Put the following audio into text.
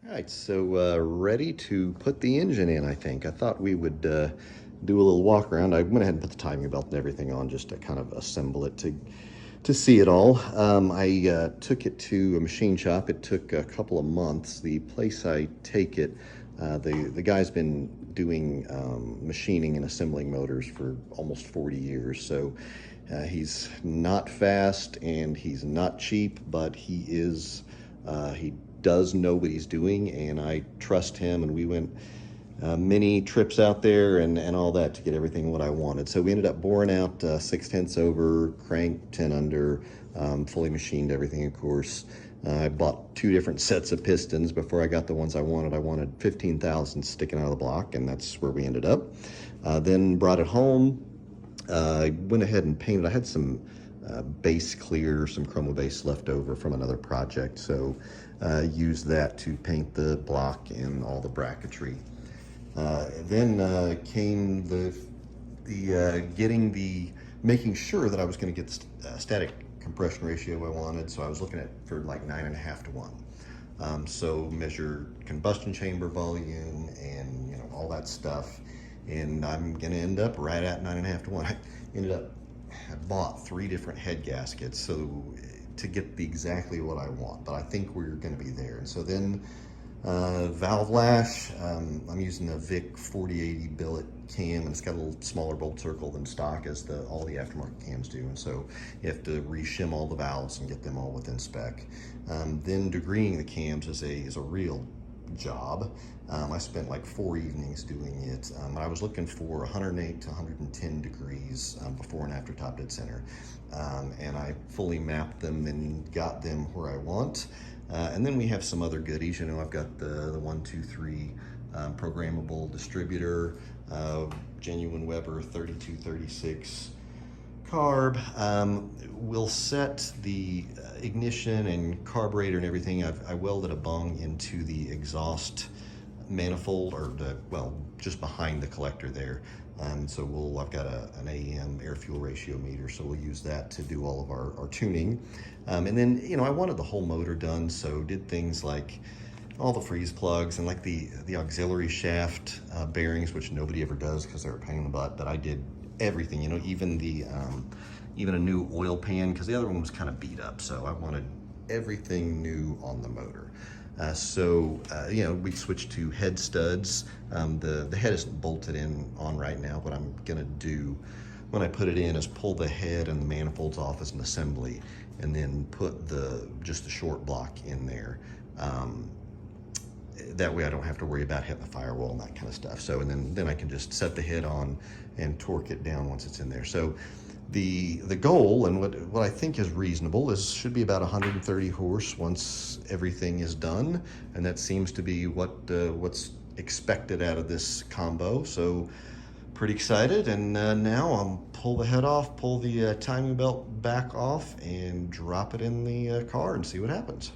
All right, so ready to put the engine in, I think. I thought we would do a little walk around. I went ahead and put the timing belt and everything on just to kind of assemble it to see it all. I took it to a machine shop. It took a couple of months. The place I take it, the guy's been doing machining and assembling motors for almost 40 years. So he's not fast and he's not cheap, but he does know what he's doing, and I trust him. And we went many trips out there and all that to get everything what I wanted. So we ended up boring out 6/10 over, crank 10 under, fully machined everything, of course. I bought two different sets of pistons before I got the ones I wanted. I wanted 15,000 sticking out of the block, and that's where we ended up. Then brought it home. I went ahead and painted. I had some base clear, some chroma base left over from another project, so used that to paint the block and all the bracketry. Then came making sure that I was going to get the static compression ratio I wanted. So I was looking at for like 9.5 to 1. So measure combustion chamber volume and all that stuff, and I'm going to end up right at 9.5 to 1. I bought 3 different head gaskets so to get exactly what I want, but I think we're going to be there. And so then valve lash, I'm using the Vic 4080 billet cam, and it's got a little smaller bolt circle than stock as all the aftermarket cams do, and so you have to re-shim all the valves and get them all within spec. Then degreeing the cams is a real job. I spent like 4 evenings doing it. I was looking for 108 to 110 degrees before and after top dead center, and I fully mapped them and got them where I want. And then we have some other goodies. I've got the 123 programmable distributor, genuine Weber 3236 carb. We'll set the ignition and carburetor and everything. I welded a bung into the exhaust manifold, or just behind the collector there. So I've got an AEM air fuel ratio meter, so we'll use that to do all of our tuning. And then, I wanted the whole motor done, so did things like all the freeze plugs and like the auxiliary shaft bearings, which nobody ever does because they're a pain in the butt, but I did everything, even a new oil pan, because the other one was kind of beat up, so I wanted everything new on the motor. We switched to head studs. The head isn't bolted on right now. What I'm gonna do when I put it in is pull the head and the manifolds off as an assembly, and then put just the short block in there. That way I don't have to worry about hitting the firewall and that kind of stuff. So, and then I can just set the head on and torque it down once it's in there. So the goal, and what I think is reasonable, should be about 130 horse once everything is done, and that seems to be what's expected out of this combo. So pretty excited, and now I'll pull the head off, pull the timing belt back off, and drop it in the car and see what happens.